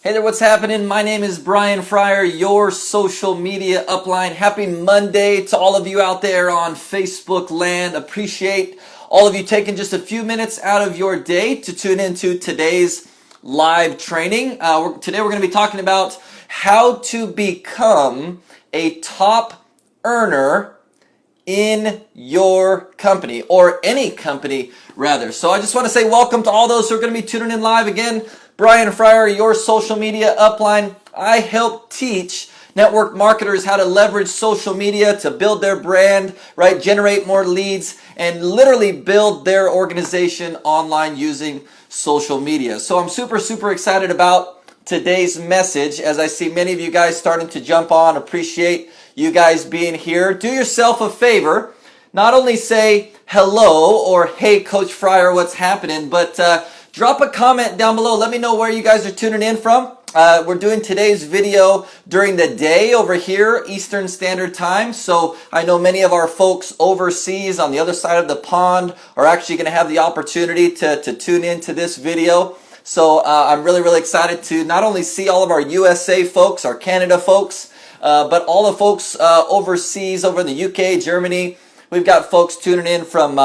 Hey there, what's happening? My name is Brian Fryer, your social media upline. Happy Monday to all of you out there on Facebook land. Appreciate all of you taking just a few minutes out of your day to tune into today's live training. Today we're going to be talking about how to become a top earner in your company, or any company rather. So I just want to say welcome to all those who are going to be tuning in live. Again, Brian Fryer, your social media upline. I help teach network marketers how to leverage social media to build their brand, right? Generate more leads and literally build their organization online using social media. So I'm super excited about today's message as I see many of you guys starting to jump on. Appreciate you guys being here. Do yourself a favor. Not only say hello or hey Coach Fryer, what's happening, but drop a comment down below. Let me know where you guys are tuning in from. We're doing today's video during the day over here, Eastern Standard Time. So I know many of our folks overseas on the other side of the pond are actually going to have the opportunity to tune into this video. So I'm really excited to not only see all of our USA folks, our Canada folks, but all the folks overseas, over in the UK, Germany. We've got folks tuning in from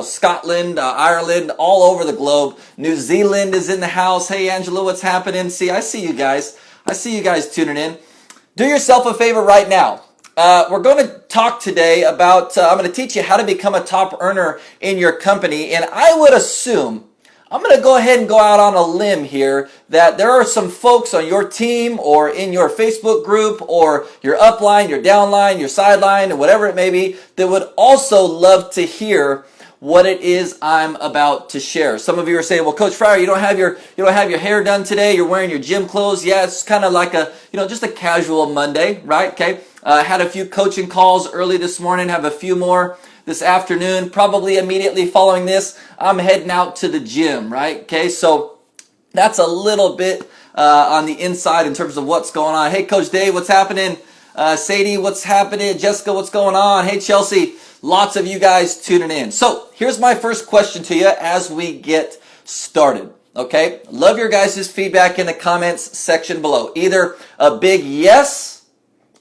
Scotland, Ireland, all over the globe. New Zealand is in the house. Hey Angela, what's happening? See, I see you guys. I see you guys tuning in. Do yourself a favor right now. We're going to talk today about, I'm going to teach you how to become a top earner in your company. And I would assume, I'm going to go ahead and go out on a limb here that there are some folks on your team or in your Facebook group or your upline, your downline, your sideline, or whatever it may be that would also love to hear what it is I'm about to share. Some of you are saying, well, Coach Fryer, you don't have your hair done today. You're wearing your gym clothes. Yeah, it's kind of like a, just a casual Monday, right? Okay. I had a few coaching calls early this morning, have a few more this afternoon. Probably immediately following this, I'm heading out to the gym, right? Okay, so that's a little bit on the inside in terms of what's going on. Hey, Coach Dave, what's happening? Sadie, what's happening? Jessica, what's going on? Hey, Chelsea, lots of you guys tuning in. So here's my first question to you as we get started. Okay, love your guys' feedback in the comments section below. Either a big yes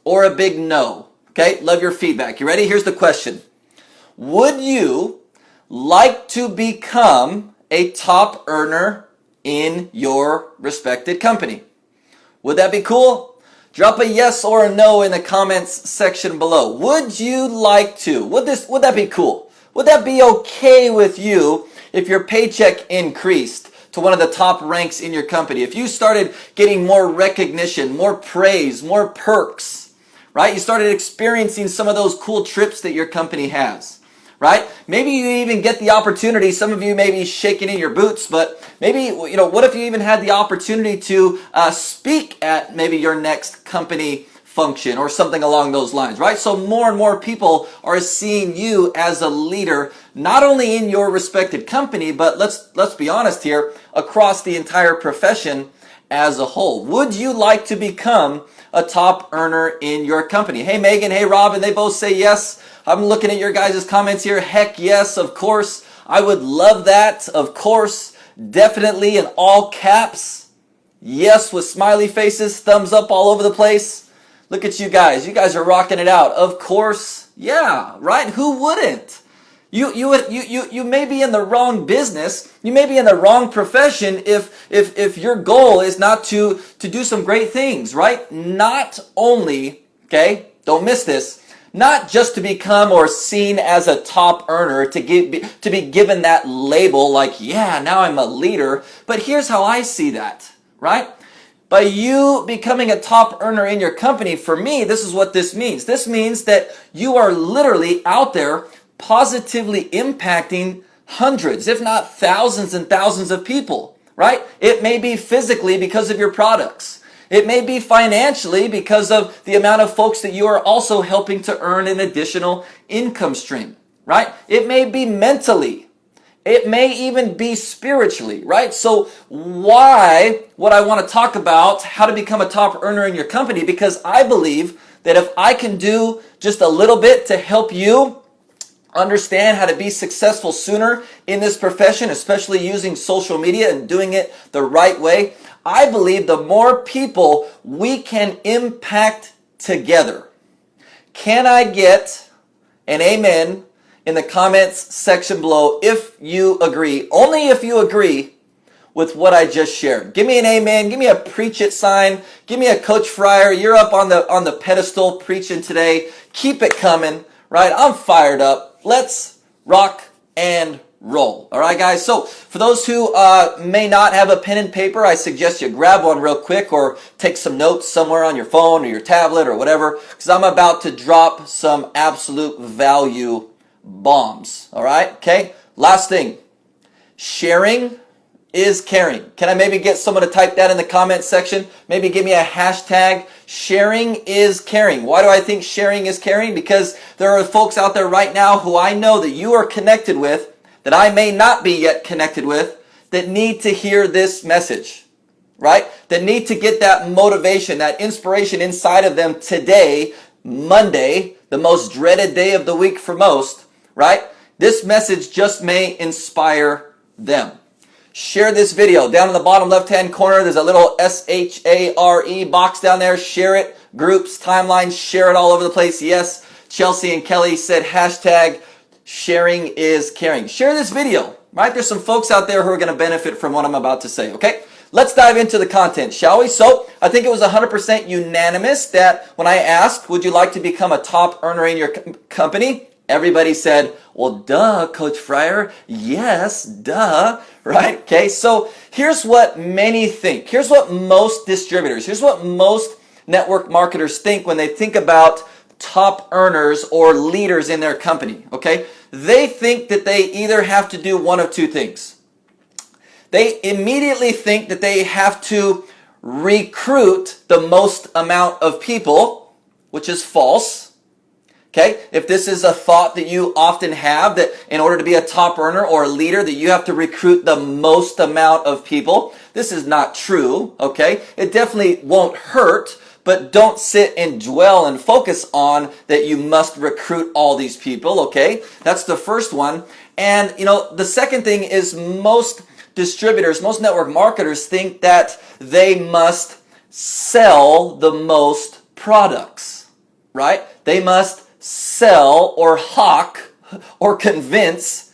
or a big no. Okay, love your feedback. You ready? Here's the question. Would you like to become a top earner in your respected company? Would that be cool? Drop a yes or a no in the comments section below. Would you like to? Would that be cool? Would that be okay with you if your paycheck increased to one of the top ranks in your company? If you started getting more recognition, more praise, more perks, right? You started experiencing some of those cool trips that your company has. Right? Maybe you even get the opportunity. Some of you may be shaking in your boots, but maybe, what if you even had the opportunity to speak at maybe your next company function or something along those lines, right? So more and more people are seeing you as a leader, not only in your respected company, but let's be honest here, across the entire profession as a whole. Would you like to become a top earner in your company? Hey Megan, hey Robin, they both say yes. I'm looking at your guys' comments here. Heck yes, of course. I would love that. Of course. Definitely in all caps. Yes, with smiley faces, thumbs up all over the place. Look at you guys. You guys are rocking it out. Of course. Yeah, right? Who wouldn't? You may be in the wrong business. You may be in the wrong profession if your goal is not to do some great things, right? Not only, okay, don't miss this, not just to become or seen as a top earner, to be given that label like, yeah, now I'm a leader. But here's how I see that, right? By you becoming a top earner in your company, for me, this is what this means. This means that you are literally out there positively impacting hundreds, if not thousands and thousands of people, right? It may be physically because of your products. It may be financially because of the amount of folks that you are also helping to earn an additional income stream, right? It may be mentally. It may even be spiritually, right? So why would I want to talk about how to become a top earner in your company? Because I believe that if I can do just a little bit to help you understand how to be successful sooner in this profession, especially using social media and doing it the right way, I believe the more people we can impact together. Can I get an amen in the comments section below if you agree? Only if you agree with what I just shared. Give me an amen. Give me a preach it sign. Give me a Coach Fryer. You're up on the pedestal preaching today. Keep it coming, right? I'm fired up. Let's rock and roll. All right, guys. So for those who may not have a pen and paper, I suggest you grab one real quick or take some notes somewhere on your phone or your tablet or whatever, because I'm about to drop some absolute value bombs. All right. Okay. Last thing, sharing is caring. Can I maybe get someone to type that in the comment section? Maybe give me a hashtag. Sharing is caring. Why do I think sharing is caring? Because there are folks out there right now who I know that you are connected with, that I may not be yet connected with, that need to hear this message, right? That need to get that motivation, that inspiration inside of them today, Monday, the most dreaded day of the week for most, right? This message just may inspire them. Share this video. Down in the bottom left-hand corner, there's a little SHARE box down there. Share it. Groups, timelines, share it all over the place. Yes, Chelsea and Kelly said hashtag sharing is caring. Share this video, right? There's some folks out there who are going to benefit from what I'm about to say, okay? Let's dive into the content, shall we? So I think it was 100% unanimous that when I asked, would you like to become a top earner in your company? Everybody said, well, duh, Coach Fryer. Yes, duh, right? Okay, so here's what many think. Here's what most distributors, here's what most network marketers think when they think about top earners or leaders in their company, okay? They think that they either have to do one of two things. They immediately think that they have to recruit the most amount of people, which is false. Okay, if this is a thought that you often have, that in order to be a top earner or a leader that you have to recruit the most amount of people, this is not true, okay? It definitely won't hurt, but don't sit and dwell and focus on that you must recruit all these people, okay? That's the first one. And, the second thing is most distributors, most network marketers think that they must sell the most products, right? They must sell or hawk or convince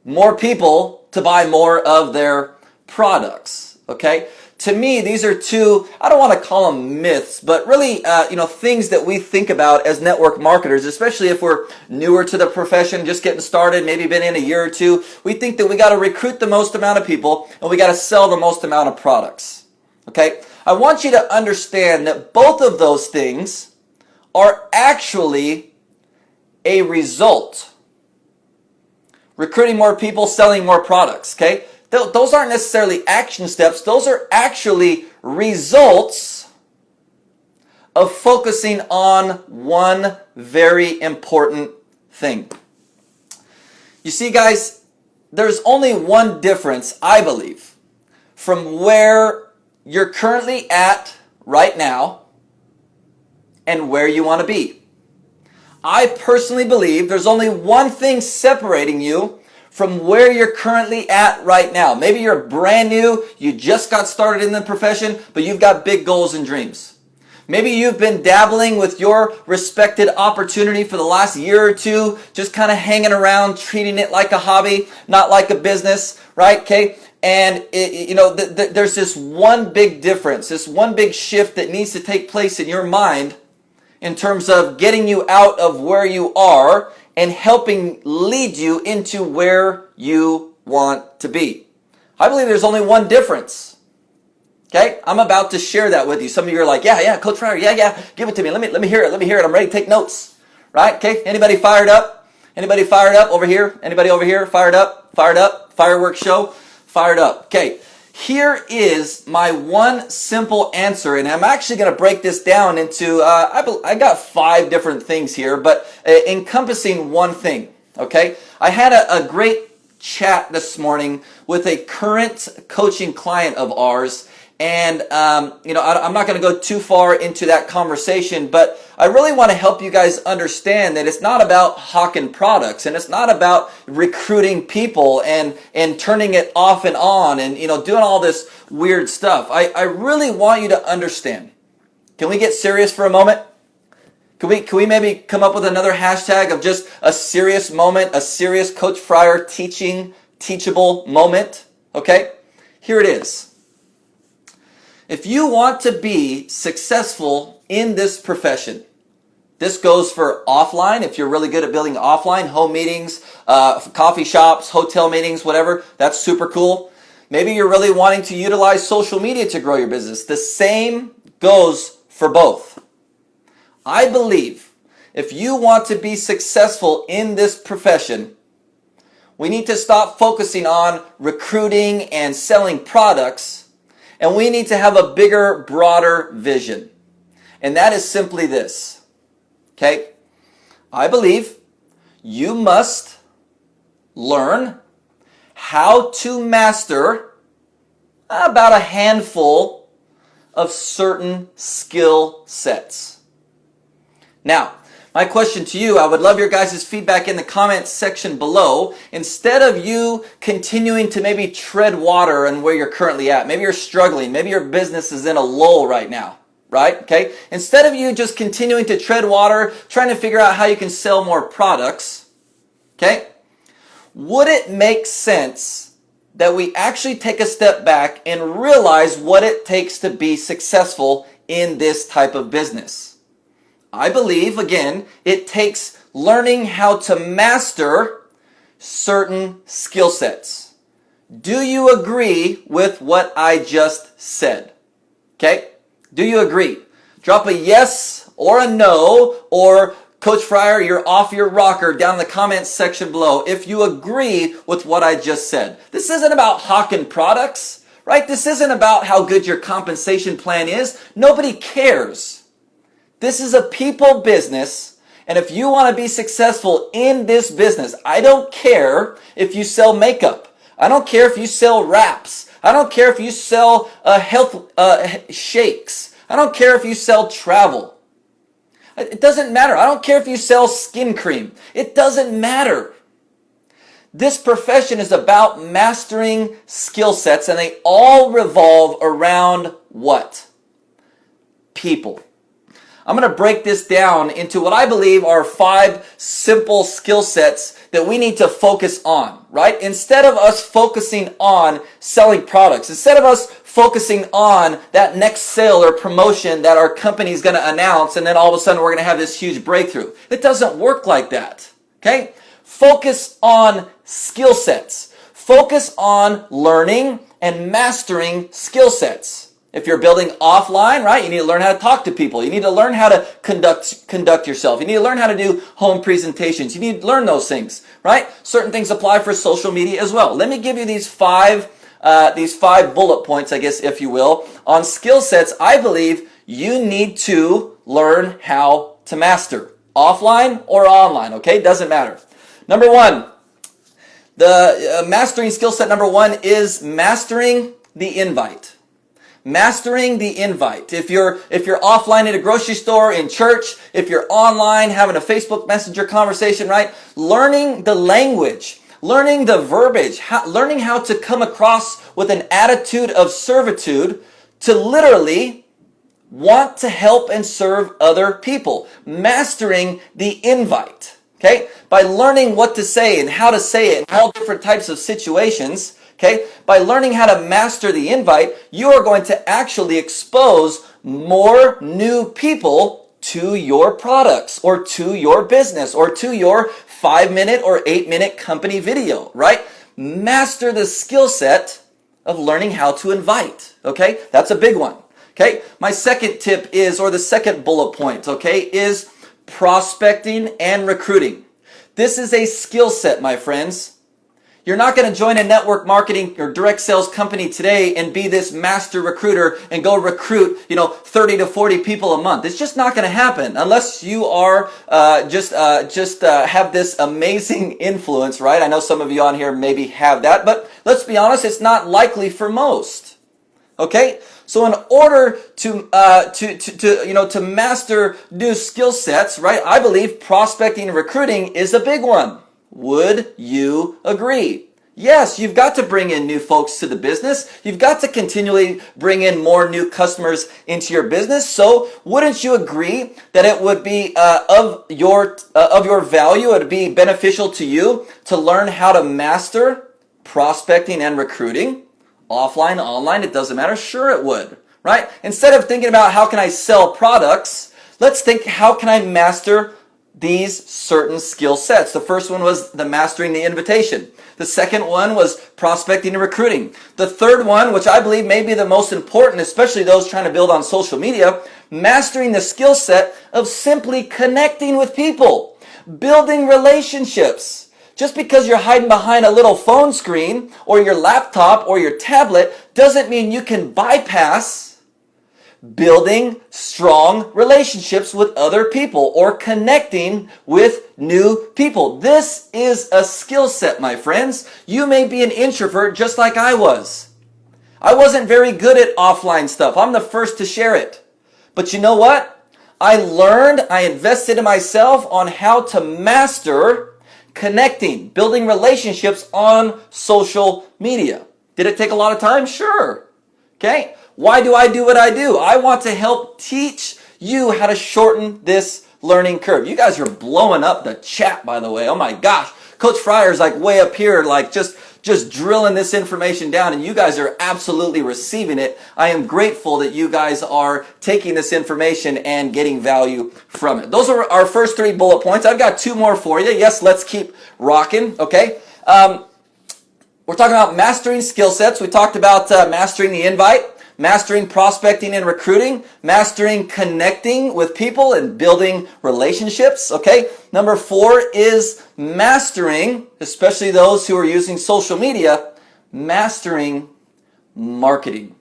more people to buy more of their products, okay? To me, these are two, I don't want to call them myths, but really, things that we think about as network marketers, especially if we're newer to the profession, just getting started, maybe been in a year or two. We think that we got to recruit the most amount of people and we got to sell the most amount of products, okay? I want you to understand that both of those things are actually a result. Recruiting more people, selling more products, okay? Those aren't necessarily action steps. Those are actually results of focusing on one very important thing. You see, guys, there's only one difference, I believe, from where you're currently at right now and where you want to be. I personally believe there's only one thing separating you from where you're currently at right now. Maybe you're brand new, you just got started in the profession, but you've got big goals and dreams. Maybe you've been dabbling with your respected opportunity for the last year or two, just kind of hanging around, treating it like a hobby, not like a business, right? Okay. And there's this one big difference, this one big shift that needs to take place in your mind in terms of getting you out of where you are and helping lead you into where you want to be. I believe there's only one difference. Okay? I'm about to share that with you. Some of you are like, yeah, Coach Fryer, yeah, give it to me. Let me hear it. I'm ready to take notes. Right? Okay? Anybody fired up? Anybody fired up over here? Anybody over here? Fired up? Fireworks show? Fired up. Okay. Here is my one simple answer, and I'm actually going to break this down into, I got 5 different things here, but encompassing one thing, okay? I had a great chat this morning with a current coaching client of ours, And, I'm not going to go too far into that conversation, but I really want to help you guys understand that it's not about hawking products, and it's not about recruiting people and turning it off and on and, doing all this weird stuff. I really want you to understand. Can we get serious for a moment? Can we maybe come up with another hashtag of just a serious moment, a serious Coach Fryer teachable moment? Okay? Here it is. If you want to be successful in this profession, this goes for offline. If you're really good at building offline, home meetings, coffee shops, hotel meetings, whatever, that's super cool. Maybe you're really wanting to utilize social media to grow your business. The same goes for both. I believe if you want to be successful in this profession, we need to stop focusing on recruiting and selling products. And we need to have a bigger, broader vision. And that is simply this. Okay? I believe you must learn how to master about a handful of certain skill sets. Now, my question to you, I would love your guys' feedback in the comments section below. Instead of you continuing to maybe tread water and where you're currently at, maybe you're struggling, maybe your business is in a lull right now, right? Okay? Instead of you just continuing to tread water, trying to figure out how you can sell more products, okay? Would it make sense that we actually take a step back and realize what it takes to be successful in this type of business? I believe, again, it takes learning how to master certain skill sets. Do you agree with what I just said? Okay? Do you agree? Drop a yes or a no, or Coach Fryer, you're off your rocker down in the comments section below if you agree with what I just said. This isn't about hawking products, right? This isn't about how good your compensation plan is. Nobody cares. This is a people business, and if you want to be successful in this business, I don't care if you sell makeup. I don't care if you sell wraps. I don't care if you sell health shakes. I don't care if you sell travel. It doesn't matter. I don't care if you sell skin cream. It doesn't matter. This profession is about mastering skill sets, and they all revolve around what? People. I'm going to break this down into what I believe are 5 simple skill sets that we need to focus on, right? Instead of us focusing on selling products, instead of us focusing on that next sale or promotion that our company is going to announce, and then all of a sudden we're going to have this huge breakthrough. It doesn't work like that, okay? Focus on skill sets. Focus on learning and mastering skill sets. If you're building offline, right, you need to learn how to talk to people. You need to learn how to conduct yourself. You need to learn how to do home presentations. You need to learn those things, right? Certain things apply for social media as well. Let me give you these five bullet points, I guess, if you will, on skill sets I believe you need to learn how to master. Offline or online, okay? Doesn't matter. Number 1, the mastering skill set number 1 is mastering the invite. Mastering the invite. If you're offline at a grocery store, in church, if you're online having a Facebook Messenger conversation, right? Learning the language, learning the verbiage, learning how to come across with an attitude of servitude to literally want to help and serve other people. Mastering the invite. Okay? By learning what to say and how to say it in all different types of situations. Okay? By learning how to master the invite, you are going to actually expose more new people to your products or to your business or to your 5-minute or 8-minute company video, right? Master the skill set of learning how to invite, okay? That's a big one, okay? My second tip is, or the second bullet point, okay, is prospecting and recruiting. This is a skill set, my friends. You're not going to join a network marketing or direct sales company today and be this master recruiter and go recruit, 30 to 40 people a month. It's just not going to happen unless you are just have this amazing influence, right? I know some of you on here maybe have that, but let's be honest, it's not likely for most. Okay? So in order to master new skill sets, right? I believe prospecting and recruiting is a big one. Would you agree? Yes, you've got to bring in new folks to the business. You've got to continually bring in more new customers into your business. So wouldn't you agree that it would be of your value, it would be beneficial to you to learn how to master prospecting and recruiting? Offline, online, it doesn't matter. Sure it would, right? Instead of thinking about how can I sell products, let's think how can I master these certain skill sets. The first one was the mastering the invitation. The second one was prospecting and recruiting. The third one, which I believe may be the most important, especially those trying to build on social media, mastering the skill set of simply connecting with people, building relationships. Just because you're hiding behind a little phone screen or your laptop or your tablet doesn't mean you can bypass building strong relationships with other people or connecting with new people. This is a skill set, my friends. You may be an introvert just like I was. I wasn't very good at offline stuff. I'm the first to share it. But you know what? I invested in myself on how to master connecting, building relationships on social media. Did it take a lot of time? Sure. Okay. Why do I do what I do? I want to help teach you how to shorten this learning curve. You guys are blowing up the chat, by the way. Oh my gosh. Coach Fryer's like way up here, like just drilling this information down, and you guys are absolutely receiving it. I am grateful that you guys are taking this information and getting value from it. Those are our first 3 bullet points. I've got 2 more for you. Yes, let's keep rocking, okay? We're talking about mastering skill sets. We talked about mastering the invite, mastering prospecting and recruiting, mastering connecting with people and building relationships, okay? Number 4 is mastering, especially those who are using social media, mastering marketing.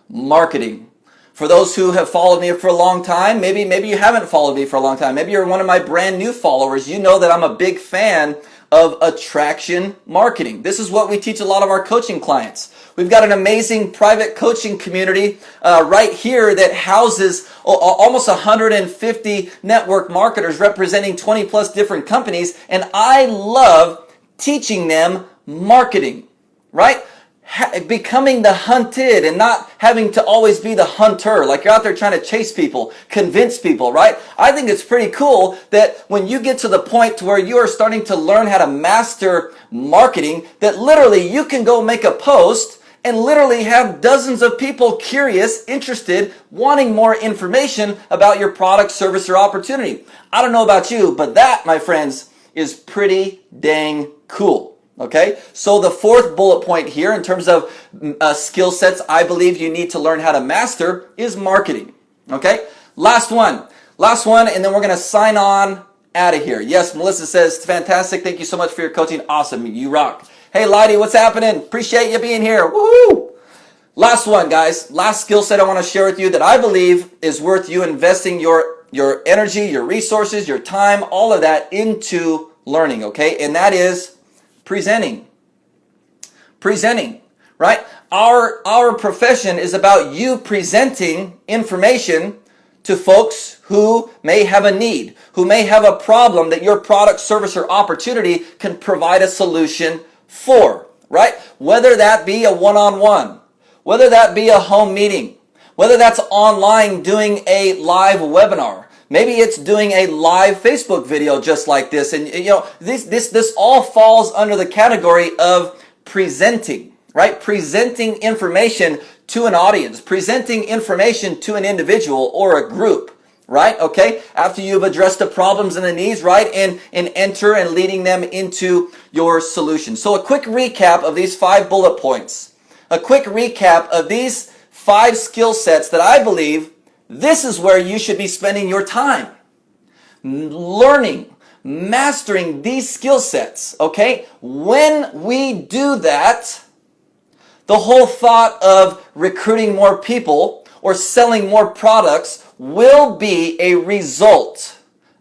Marketing. For those who have followed me for a long time, maybe you haven't followed me for a long time. Maybe you're one of my brand new followers. You know that I'm a big fan of attraction marketing. This is what we teach a lot of our coaching clients. We've got an amazing private coaching community right here that houses almost 150 network marketers representing 20 plus different companies. And I love teaching them marketing, right? Becoming the hunted and not having to always be the hunter, like you're out there trying to chase people, convince people, right? I think it's pretty cool that when you get to the point to where you are starting to learn how to master marketing, that literally you can go make a post and literally have dozens of people curious, interested, wanting more information about your product, service, or opportunity. I don't know about you, but that, my friends, is pretty dang cool. Okay, so the 4th bullet point here in terms of skill sets I believe you need to learn how to master is marketing. Okay, last one, and then we're going to sign on out of here. Yes, Melissa says, fantastic. Thank you so much for your coaching. Awesome. You rock. Hey, Lottie, what's happening? Appreciate you being here. Woohoo! Last one, guys. Last skill set I want to share with you that I believe is worth you investing your energy, your resources, your time, all of that into learning, okay? And that is presenting, right? Our profession is about you presenting information to folks who may have a need, who may have a problem that your product, service, or opportunity can provide a solution for, right? Whether that be a one-on-one, whether that be a home meeting, whether that's online doing a live webinar. Maybe it's doing a live Facebook video just like this. And you know, this all falls under the category of presenting, right? Presenting information to an audience, presenting information to an individual or a group, right? Okay? After you've addressed the problems and the needs, right? And enter and leading them into your solution. So a quick recap of these 5 bullet points. A quick recap of these 5 skill sets that I believe this is where you should be spending your time. Learning, mastering these skill sets, okay? When we do that, the whole thought of recruiting more people or selling more products will be a result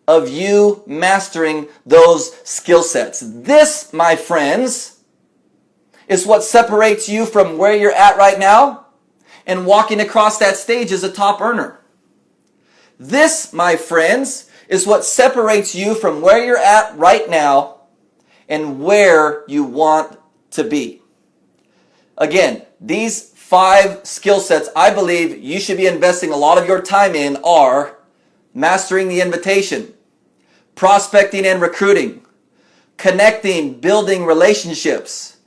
of you mastering those skill sets. This, my friends, is what separates you from where you're at right now and walking across that stage as a top earner. This, my friends, is what separates you from where you're at right now and where you want to be. Again, these 5 skill sets I believe you should be investing a lot of your time in are mastering the invitation, prospecting and recruiting, connecting, building relationships,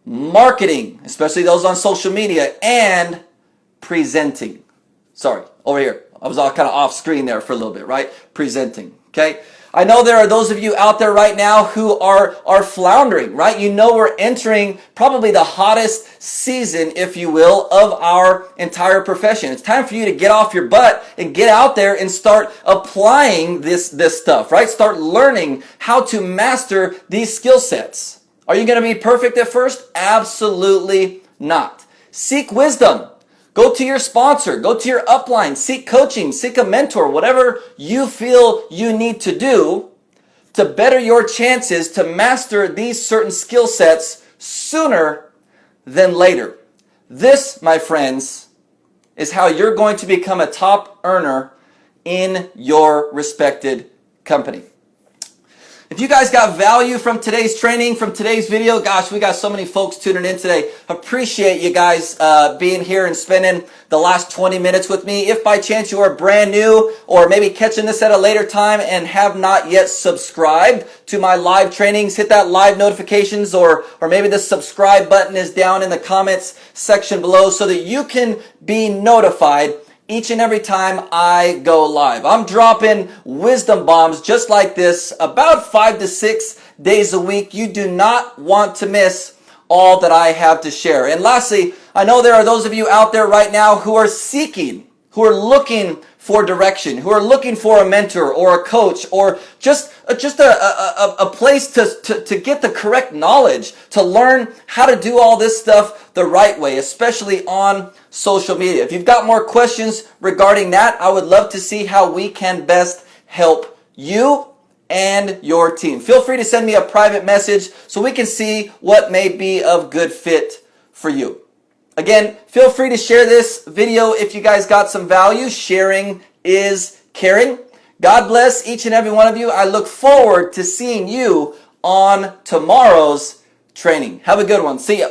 marketing, especially those on social media, and presenting. Sorry, over here. I was all kind of off screen there for a little bit, right? Presenting, okay? I know there are those of you out there right now who are floundering, right? You know we're entering probably the hottest season, if you will, of our entire profession. It's time for you to get off your butt and get out there and start applying this stuff, right? Start learning how to master these skill sets. Are you going to be perfect at first? Absolutely not. Seek wisdom. Go to your sponsor, go to your upline, seek coaching, seek a mentor, whatever you feel you need to do to better your chances to master these certain skill sets sooner than later. This, my friends, is how you're going to become a top earner in your respected company. If you guys got value from today's training, from today's video, gosh, we got so many folks tuning in today. Appreciate you guys being here and spending the last 20 minutes with me. If by chance you are brand new or maybe catching this at a later time and have not yet subscribed to my live trainings, hit that live notifications or maybe the subscribe button is down in the comments section below so that you can be notified each and every time I go live. I'm dropping wisdom bombs just like this about 5 to 6 days a week. You do not want to miss all that I have to share. And lastly, I know there are those of you out there right now who are seeking, who are looking for direction, who are looking for a mentor or a coach or just a place to get the correct knowledge, to learn how to do all this stuff the right way, especially on social media. If you've got more questions regarding that, I would love to see how we can best help you and your team. Feel free to send me a private message so we can see what may be of good fit for you. Again, feel free to share this video if you guys got some value. Sharing is caring. God bless each and every one of you. I look forward to seeing you on tomorrow's training. Have a good one. See ya.